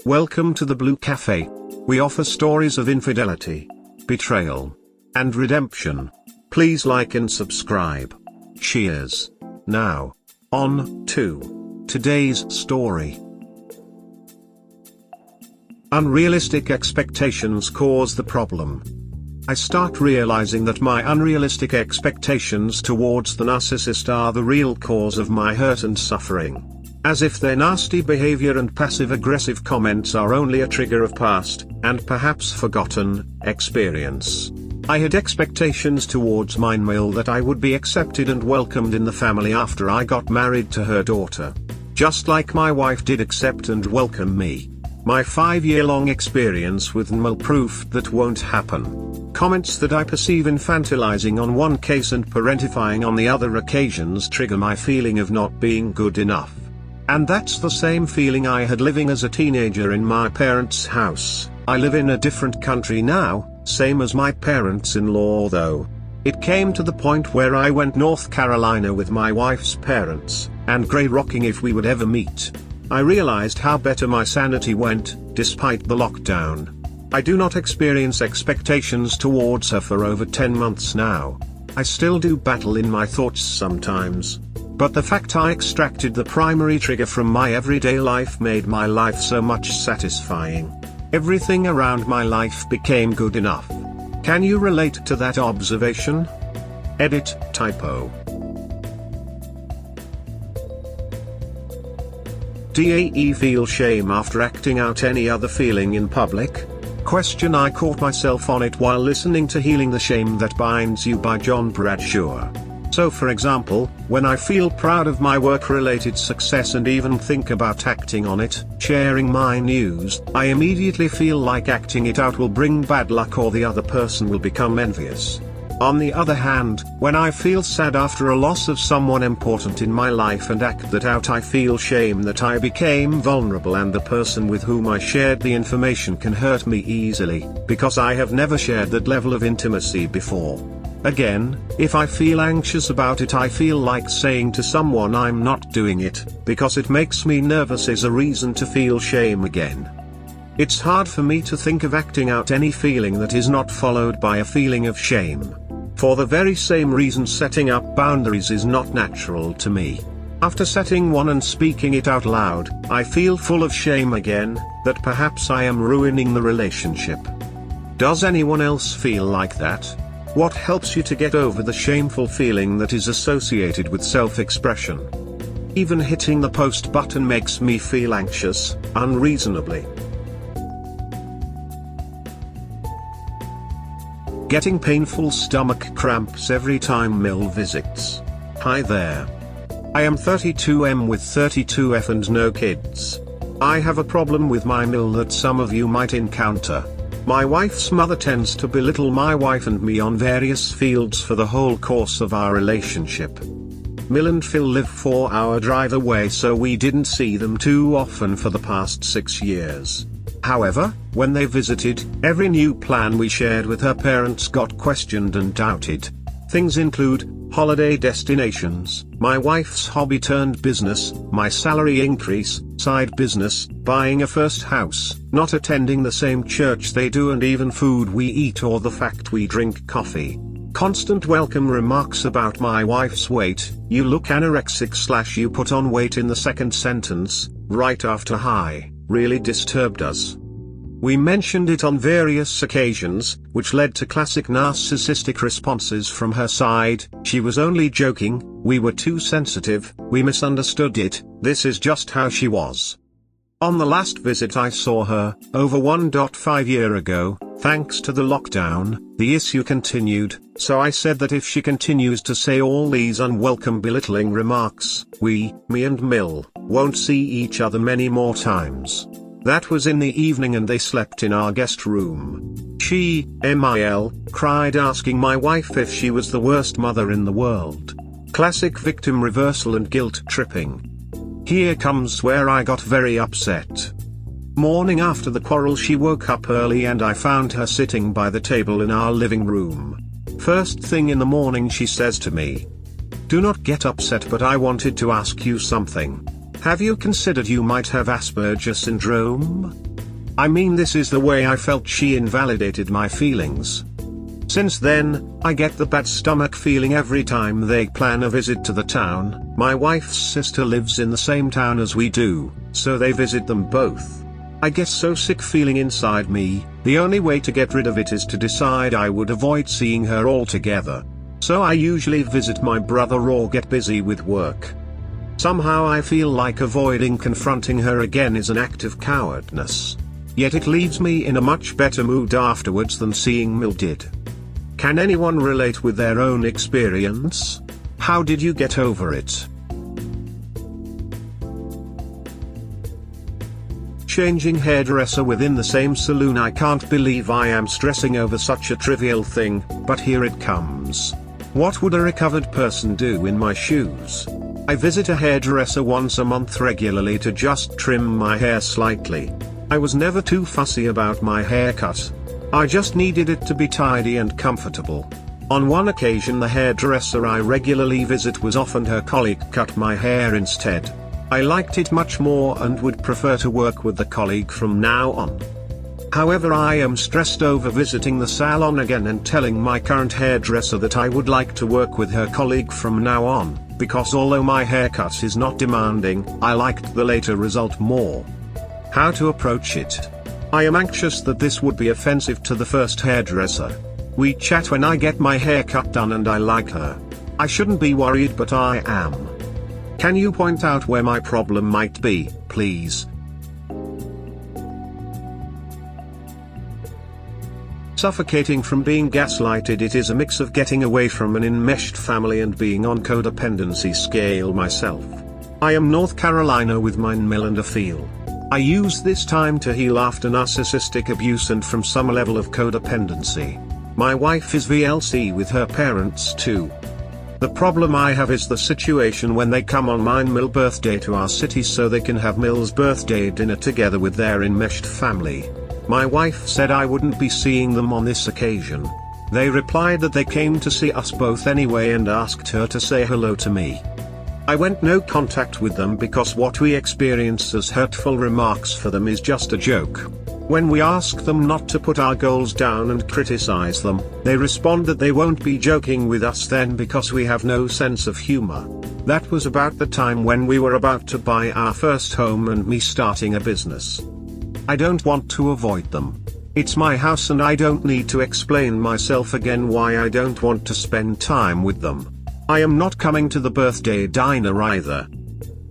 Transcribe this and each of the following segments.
Welcome to the Blue Cafe. We offer stories of infidelity, betrayal, and redemption. Please like and subscribe. Cheers. Now, on to today's story. Unrealistic expectations cause the problem. I start realizing that my unrealistic expectations towards the narcissist are the real cause of my hurt and suffering. As if their nasty behavior and passive-aggressive comments are only a trigger of past, and perhaps forgotten, experience. I had expectations towards mine Mill that I would be accepted and welcomed in the family after I got married to her daughter. Just like my wife did accept and welcome me. My 5-year-long experience with Mill proved that won't happen. Comments that I perceive infantilizing on one case and parentifying on the other occasions trigger my feeling of not being good enough. And that's the same feeling I had living as a teenager in my parents' house. I live in a different country now, same as my parents-in-law though. It came to the point where I went North Carolina with my wife's parents, and grey rocking if we would ever meet. I realized how better my sanity went, despite the lockdown. I do not experience expectations towards her for over 10 months now. I still do battle in my thoughts sometimes. But the fact I extracted the primary trigger from my everyday life made my life so much satisfying. Everything around my life became good enough. Can you relate to that observation? Edit, typo. DAE feel shame after acting out any other feeling in public? Question. I caught myself on it while listening to Healing the Shame That Binds You by John Bradshaw. So for example, when I feel proud of my work-related success and even think about acting on it, sharing my news, I immediately feel like acting it out will bring bad luck or the other person will become envious. On the other hand, when I feel sad after a loss of someone important in my life and act that out, I feel shame that I became vulnerable and the person with whom I shared the information can hurt me easily, because I have never shared that level of intimacy before. Again, if I feel anxious about it, I feel like saying to someone I'm not doing it, because it makes me nervous is a reason to feel shame again. It's hard for me to think of acting out any feeling that is not followed by a feeling of shame. For the very same reason setting up boundaries is not natural to me. After setting one and speaking it out loud, I feel full of shame again, that perhaps I am ruining the relationship. Does anyone else feel like that? What helps you to get over the shameful feeling that is associated with self-expression? Even hitting the post button makes me feel anxious, unreasonably. Getting painful stomach cramps every time Mill visits. Hi there. I am 32M with 32F and no kids. I have a problem with my Mill that some of you might encounter. My wife's mother tends to belittle my wife and me on various fields for the whole course of our relationship. Mill and Phil live 4-hour drive away, so we didn't see them too often for the past 6 years. However, when they visited, every new plan we shared with her parents got questioned and doubted. Things include holiday destinations, my wife's hobby turned business, my salary increase, side business, buying a first house, not attending the same church they do, and even food we eat or the fact we drink coffee. Constant welcome remarks about my wife's weight, you look anorexic / you put on weight in the second sentence, right after hi, really disturbed us. We mentioned it on various occasions, which led to classic narcissistic responses from her side. She was only joking, we were too sensitive, we misunderstood it, this is just how she was. On the last visit I saw her, over 1.5 years ago, thanks to the lockdown, the issue continued, so I said that if she continues to say all these unwelcome belittling remarks, me and Mill, won't see each other many more times. That was in the evening and they slept in our guest room. She, Mil, cried asking my wife if she was the worst mother in the world. Classic victim reversal and guilt tripping. Here comes where I got very upset. Morning after the quarrel, she woke up early and I found her sitting by the table in our living room. First thing in the morning she says to me, "Do not get upset, but I wanted to ask you something. Have you considered you might have Asperger syndrome?" I mean, this is the way I felt. She invalidated my feelings. Since then, I get the bad stomach feeling every time they plan a visit to the town. My wife's sister lives in the same town as we do, so they visit them both. I get so sick feeling inside me. The only way to get rid of it is to decide I would avoid seeing her altogether. So I usually visit my brother or get busy with work. Somehow I feel like avoiding confronting her again is an act of cowardness. Yet it leaves me in a much better mood afterwards than seeing Mill did. Can anyone relate with their own experience? How did you get over it? Changing hairdresser within the same saloon. I can't believe I am stressing over such a trivial thing, but here it comes. What would a recovered person do in my shoes? I visit a hairdresser once a month regularly to just trim my hair slightly. I was never too fussy about my haircut. I just needed it to be tidy and comfortable. On one occasion, the hairdresser I regularly visit was off and her colleague cut my hair instead. I liked it much more and would prefer to work with the colleague from now on. However, I am stressed over visiting the salon again and telling my current hairdresser that I would like to work with her colleague from now on, because although my haircut is not demanding, I liked the later result more. How to approach it? I am anxious that this would be offensive to the first hairdresser. We chat when I get my hair cut done and I like her. I shouldn't be worried, but I am. Can you point out where my problem might be, please? Suffocating from being gaslighted. It is a mix of getting away from an enmeshed family and being on codependency scale myself. I am North Carolina with mine mill and a feel. I use this time to heal after narcissistic abuse and from some level of codependency. My wife is VLC with her parents too. The problem I have is the situation when they come on mine mill birthday to our city so they can have Mill's birthday dinner together with their enmeshed family. My wife said I wouldn't be seeing them on this occasion. They replied that they came to see us both anyway and asked her to say hello to me. I went no contact with them because what we experience as hurtful remarks for them is just a joke. When we ask them not to put our goals down and criticize them, they respond that they won't be joking with us then because we have no sense of humor. That was about the time when we were about to buy our first home and me starting a business. I don't want to avoid them. It's my house and I don't need to explain myself again why I don't want to spend time with them. I am not coming to the birthday diner either.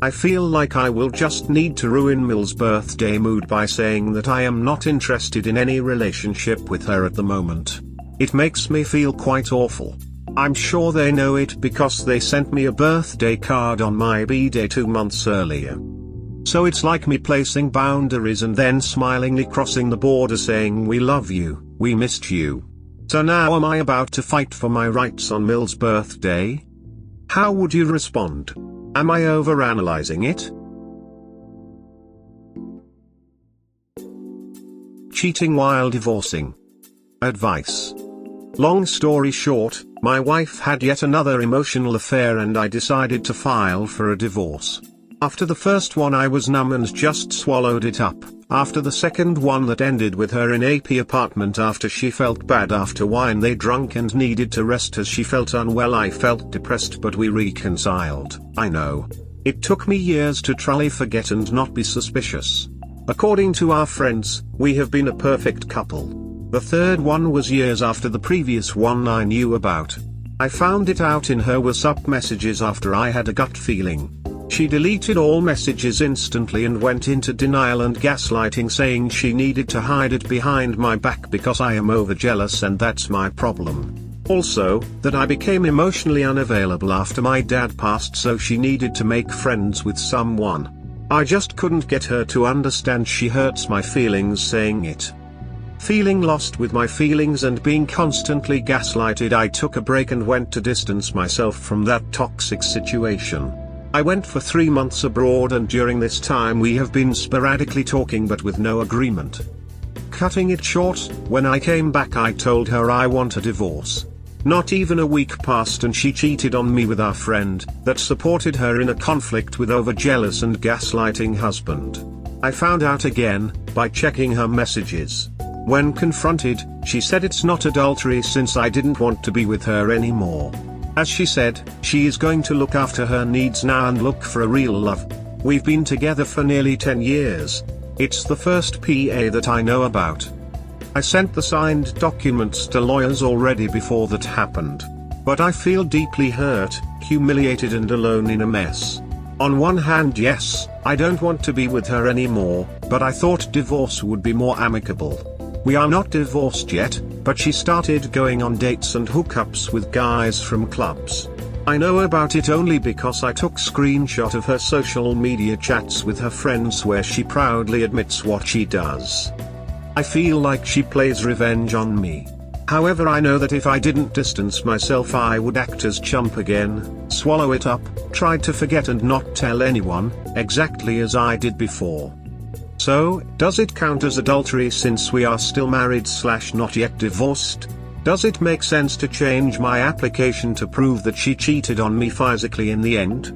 I feel like I will just need to ruin Mill's birthday mood by saying that I am not interested in any relationship with her at the moment. It makes me feel quite awful. I'm sure they know it because they sent me a birthday card on my b-day 2 months earlier. So it's like me placing boundaries and then smilingly crossing the border saying we love you, we missed you. So now am I about to fight for my rights on Mill's birthday? How would you respond? Am I overanalyzing it? Cheating while divorcing. Advice. Long story short, my wife had yet another emotional affair and I decided to file for a divorce. After the first one I was numb and just swallowed it up. After the second one that ended with her in AP apartment after she felt bad after wine they drunk and needed to rest as she felt unwell, I felt depressed but we reconciled. I know. It took me years to try forget and not be suspicious. According to our friends, we have been a perfect couple. The third one was years after the previous one I knew about. I found it out in her WhatsApp messages after I had a gut feeling. She deleted all messages instantly and went into denial and gaslighting, saying she needed to hide it behind my back because I am overjealous and that's my problem. Also, that I became emotionally unavailable after my dad passed, so she needed to make friends with someone. I just couldn't get her to understand she hurts my feelings saying it. Feeling lost with my feelings and being constantly gaslighted, I took a break and went to distance myself from that toxic situation. I went for 3 months abroad and during this time we have been sporadically talking but with no agreement. Cutting it short, when I came back I told her I want a divorce. Not even a week passed and she cheated on me with our friend, that supported her in a conflict with overjealous and gaslighting husband. I found out again, by checking her messages. When confronted, she said it's not adultery since I didn't want to be with her anymore. As she said, she is going to look after her needs now and look for a real love. We've been together for nearly 10 years. It's the first PA that I know about. I sent the signed documents to lawyers already before that happened. But I feel deeply hurt, humiliated and alone in a mess. On one hand, yes, I don't want to be with her anymore, but I thought divorce would be more amicable. We are not divorced yet, but she started going on dates and hookups with guys from clubs. I know about it only because I took screenshot of her social media chats with her friends where she proudly admits what she does. I feel like she plays revenge on me. However, I know that if I didn't distance myself I would act as chump again, swallow it up, try to forget and not tell anyone, exactly as I did before. So, does it count as adultery since we are still married / not yet divorced? Does it make sense to change my application to prove that she cheated on me physically in the end?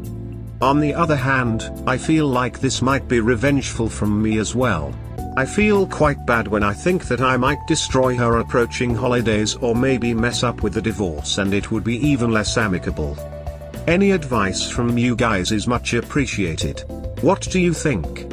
On the other hand, I feel like this might be revengeful from me as well. I feel quite bad when I think that I might destroy her approaching holidays or maybe mess up with the divorce and it would be even less amicable. Any advice from you guys is much appreciated. What do you think?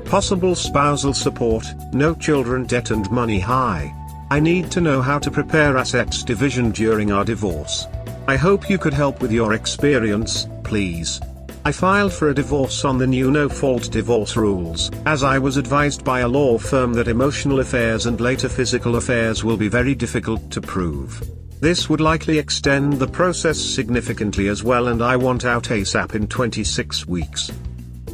Possible spousal support, no children, debt and money high. I need to know how to prepare assets division during our divorce. I hope you could help with your experience, please. I filed for a divorce on the new no-fault divorce rules, as I was advised by a law firm that emotional affairs and later physical affairs will be very difficult to prove. This would likely extend the process significantly as well, and I want out ASAP in 26 weeks.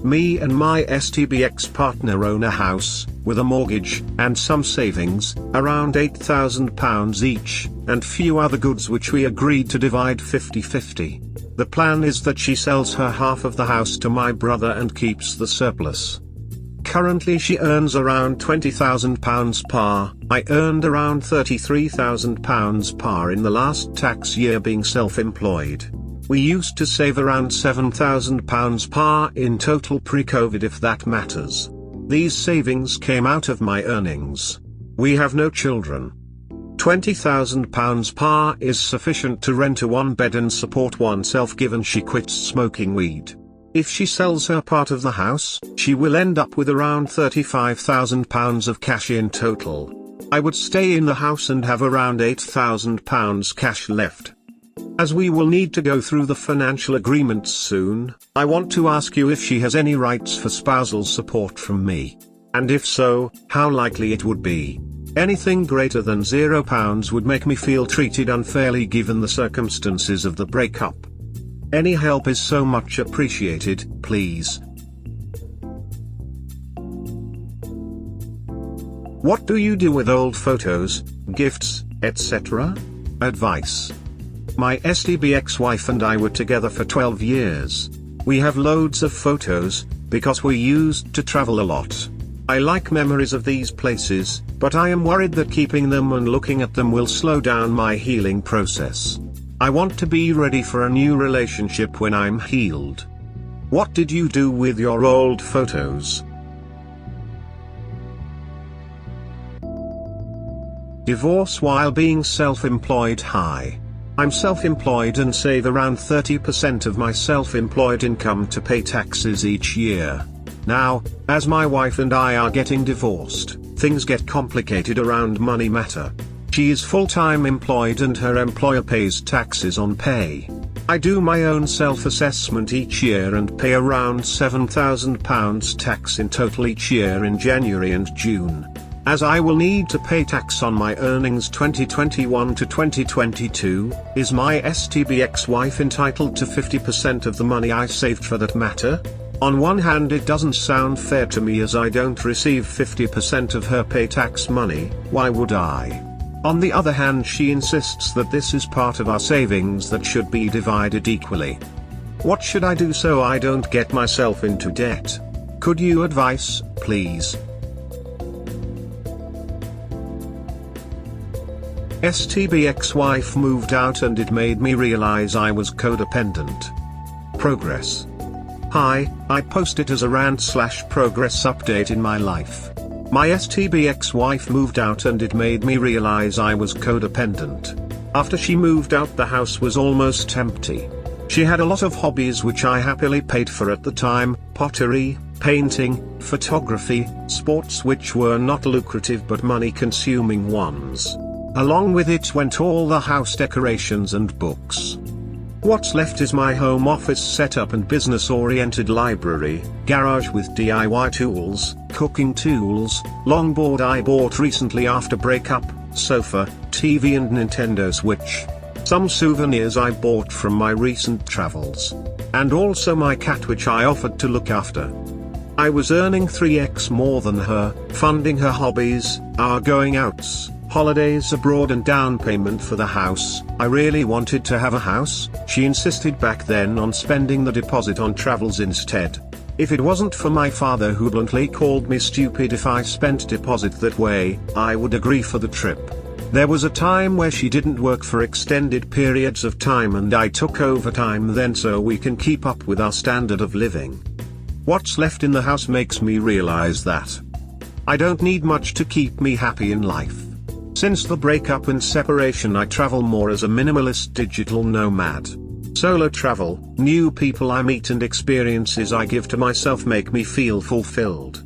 Me and my STBX partner own a house, with a mortgage, and some savings, around £8,000 each, and few other goods which we agreed to divide 50-50. The plan is that she sells her half of the house to my brother and keeps the surplus. Currently she earns around £20,000 par, I earned around £33,000 par in the last tax year being self-employed. We used to save around £7,000 par in total pre-COVID, if that matters. These savings came out of my earnings. We have no children. £20,000 par is sufficient to rent a one-bed and support oneself given she quits smoking weed. If she sells her part of the house, she will end up with around £35,000 of cash in total. I would stay in the house and have around £8,000 cash left. As we will need to go through the financial agreements soon, I want to ask you if she has any rights for spousal support from me. And if so, how likely it would be. Anything greater than £0 would make me feel treated unfairly given the circumstances of the breakup. Any help is so much appreciated, please. What do you do with old photos, gifts, etc.? Advice. My STBX wife and I were together for 12 years. We have loads of photos, because we used to travel a lot. I like memories of these places, but I am worried that keeping them and looking at them will slow down my healing process. I want to be ready for a new relationship when I'm healed. What did you do with your old photos? Divorce while being self-employed. Hi. I'm self-employed and save around 30% of my self-employed income to pay taxes each year. Now, as my wife and I are getting divorced, things get complicated around money matter. She is full-time employed and her employer pays taxes on pay. I do my own self-assessment each year and pay around £7,000 tax in total each year in January and June. As I will need to pay tax on my earnings 2021 to 2022, is my STBX wife entitled to 50% of the money I saved for that matter? On one hand, it doesn't sound fair to me as I don't receive 50% of her pay tax money, why would I? On the other hand, she insists that this is part of our savings that should be divided equally. What should I do so I don't get myself into debt? Could you advise, please? STBX wife moved out and it made me realize I was codependent. Progress. Hi, I post it as a rant/progress update in my life. My STBX wife moved out and it made me realize I was codependent. After she moved out, the house was almost empty. She had a lot of hobbies which I happily paid for at the time: pottery, painting, photography, sports, which were not lucrative but money-consuming ones. Along with it went all the house decorations and books. What's left is my home office setup and business-oriented library, garage with DIY tools, cooking tools, longboard I bought recently after breakup, sofa, TV and Nintendo Switch. Some souvenirs I bought from my recent travels. And also my cat, which I offered to look after. I was earning 3x more than her, funding her hobbies, our going outs, holidays abroad and down payment for the house. I really wanted to have a house. She insisted back then on spending the deposit on travels instead. If it wasn't for my father, who bluntly called me stupid if I spent deposit that way, I would agree for the trip. There was a time where she didn't work for extended periods of time and I took overtime then so we can keep up with our standard of living. What's left in the house makes me realize that I don't need much to keep me happy in life. Since the breakup and separation, I travel more as a minimalist digital nomad. Solo travel, new people I meet and experiences I give to myself make me feel fulfilled.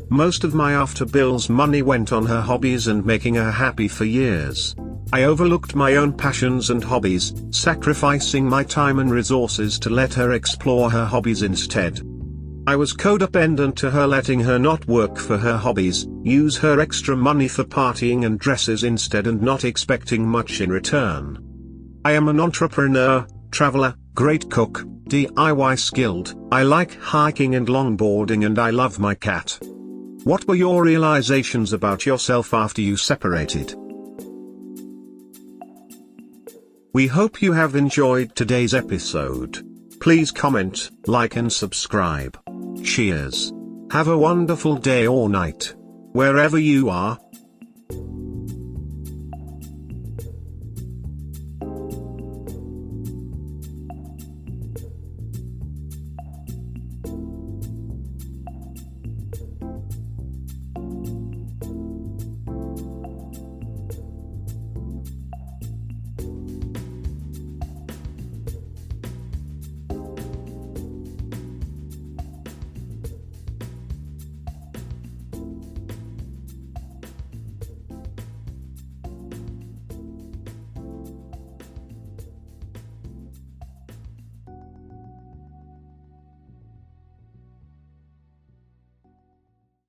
Most of my after bills money went on her hobbies and making her happy for years. I overlooked my own passions and hobbies, sacrificing my time and resources to let her explore her hobbies instead. I was codependent to her, letting her not work for her hobbies, use her extra money for partying and dresses instead, and not expecting much in return. I am an entrepreneur, traveler, great cook, DIY skilled, I like hiking and longboarding, and I love my cat. What were your realizations about yourself after you separated? We hope you have enjoyed today's episode. Please comment, like and subscribe. Cheers. Have a wonderful day or night, wherever you are.